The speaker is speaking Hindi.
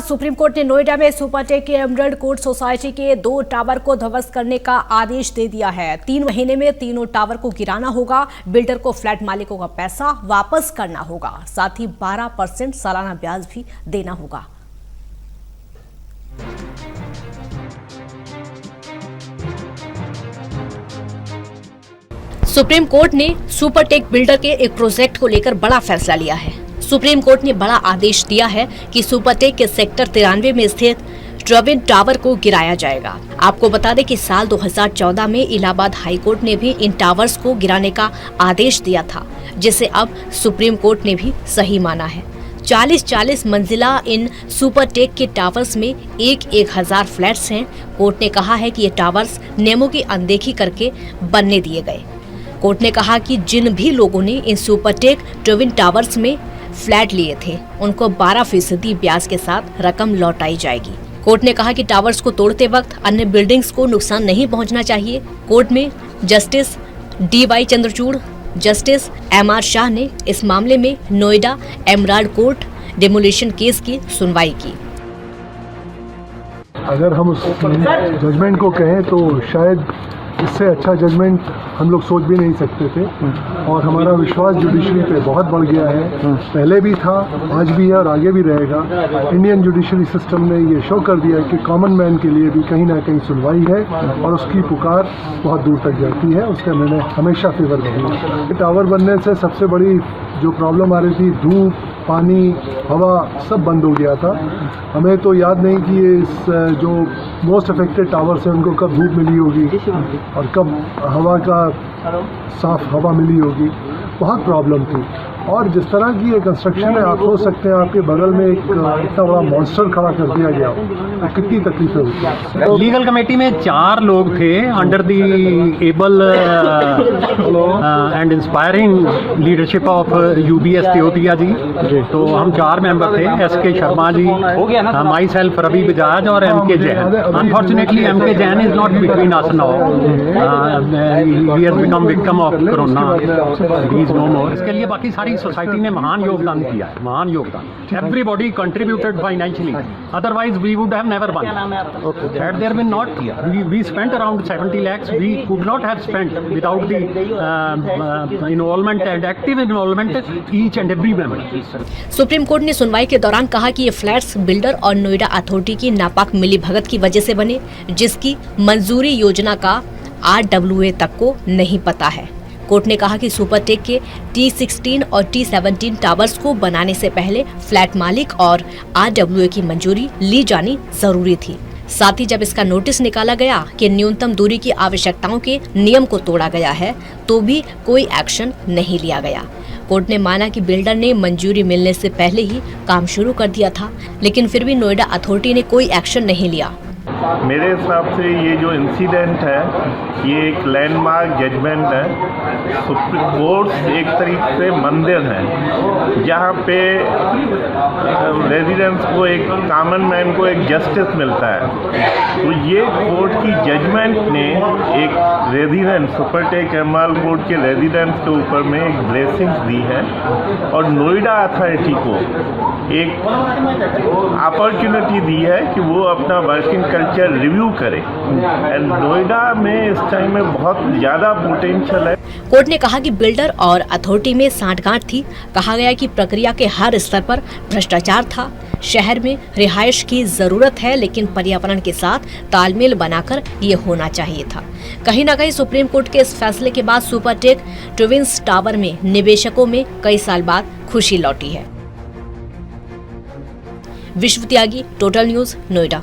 सुप्रीम कोर्ट ने नोएडा में सुपरटेक के एमराल्ड कोर्ट सोसाइटी के 2 टावर को ध्वस्त करने का आदेश दे दिया है। 3 महीने में तीनों टावर को गिराना होगा। बिल्डर को फ्लैट मालिकों का पैसा वापस करना होगा, साथ ही 12% सालाना ब्याज भी देना होगा। सुप्रीम कोर्ट ने सुपरटेक बिल्डर के एक प्रोजेक्ट को लेकर बड़ा फैसला लिया है। सुप्रीम कोर्ट ने बड़ा आदेश दिया है कि सुपरटेक के सेक्टर 93 में स्थित ट्विन टावर को गिराया जाएगा। आपको बता दें कि साल 2014 में इलाहाबाद हाई कोर्ट ने भी इन टावर्स को गिराने का आदेश दिया था, जिसे अब सुप्रीम कोर्ट ने भी सही माना है। 40-40 मंजिला इन सुपरटेक के टावर्स में 1,000 फ्लैट्स हैं। कोर्ट ने कहा है कि ये टावर्स नियमों की अनदेखी करके बनने दिए गए। कोर्ट ने कहा कि जिन भी लोगों ने इन सुपरटेक ट्विन टावर्स में फ्लैट लिए थे, उनको 12% ब्याज के साथ रकम लौटाई जाएगी। कोर्ट ने कहा कि टावर्स को तोड़ते वक्त अन्य बिल्डिंग्स को नुकसान नहीं पहुंचना चाहिए। कोर्ट में justice DY Chandrachud, justice MR Shah ने इस मामले में Noida emerald court demolition case की सुनवाई की। अगर हम उस जजमेंट को कहें तो शायद इससे अच्छा जजमेंट हम लोग सोच भी नहीं सकते थे, और हमारा विश्वास जुडिशरी पे बहुत बढ़ गया है। पहले भी था, आज भी है और आगे भी रहेगा। इंडियन जुडिशरी सिस्टम ने ये शो कर दिया है कि कॉमन मैन के लिए भी कहीं ना कहीं सुनवाई है और उसकी पुकार बहुत दूर तक जाती है। उसका मैंने हमेशा फेवर किया। टावर बनने से सबसे बड़ी जो प्रॉब्लम आ रही थी, धूप, पानी, हवा सब बंद हो गया था। हमें तो याद नहीं कि ये इस जो मोस्ट अफेक्टेड टावर्स हैं उनको कब धूप मिली होगी और कब हवा का साफ हवा मिली होगी। बहुत प्रॉब्लम थी। और जिस तरह की ये कंस्ट्रक्शन है, आप सोच सकते हैं आपके बगल में एक इतना बड़ा मॉन्स्टर खड़ा कर दिया गया, तो कितनी तकलीफें होती। लीगल कमेटी में 4 लोग थे under the able and inspiring leadership of UBS Teotia ji. तो हम 4 मेंबर थे, SK Sharma ji, myself Ravi Bajaj और MK Jain. Unfortunately MK Jain is not between us now, he has become victim of corona, he is no more. इसके लिए बाकी सारी सोसाइटी ने महान योगदान किया है, महान योगदान। Everybody contributed financially, otherwise we would have never won. Had there been not, we spent around 70 lakhs. We could not have spent without the involvement and active involvement each and every member. Supreme court ने सुनवाई के दौरान कहा कि ये फ्लैट्स बिल्डर और नोएडा अथॉरिटी की नापाक मिलीभगत की वजह से बने, जिसकी मंजूरी योजना का RWA तक को नहीं पता है। कोर्ट ने कहा कि सुपरटेक के T16 और T17 टावर्स को बनाने से पहले फ्लैट मालिक और RWA की मंजूरी ली जानी जरूरी थी। साथ ही जब इसका नोटिस निकाला गया कि न्यूनतम दूरी की आवश्यकताओं के नियम को तोड़ा गया है, तो भी कोई एक्शन नहीं लिया गया। कोर्ट ने माना कि बिल्डर ने मंजूरी मिलने से पहले ही काम शुरू कर दिया था, लेकिन फिर भी नोएडा अथॉरिटी ने कोई एक्शन नहीं लिया। मेरे हिसाब से ये जो इंसिडेंट है, ये एक लैंडमार्क जजमेंट है। सुप्रीम कोर्ट एक तरीके से मंदिर है, जहाँ पे रेजिडेंट्स को, एक कॉमन मैन को एक जस्टिस मिलता है। तो ये कोर्ट की जजमेंट ने एक रेजिडेंट, सुपरटेक एमराल्ड कोर्ट के रेजिडेंट्स के ऊपर में एक ब्लेसिंग्स दी है, और नोएडा अथॉरिटी को एक अपॉर्चुनिटी दी है कि वो अपना वर्किंग कल्चर रिव्यू करे। एंड नोएडा में इस टाइम में बहुत ज़्यादा पोटेंशियल है। कोर्ट ने कहा कि बिल्डर और अथॉरिटी में सांठगांठ थी। कहा गया कि प्रक्रिया के हर स्तर पर भ्रष्टाचार था। शहर में रिहाइश की जरूरत है, लेकिन पर्यावरण के साथ तालमेल बनाकर ये होना चाहिए था। कहीं न कहीं सुप्रीम कोर्ट के इस फैसले के बाद सुपरटेक ट्विन्स टावर में निवेशकों में कई साल बाद खुशी लौटी है। विश्व त्यागी, टोटल न्यूज, नोएडा।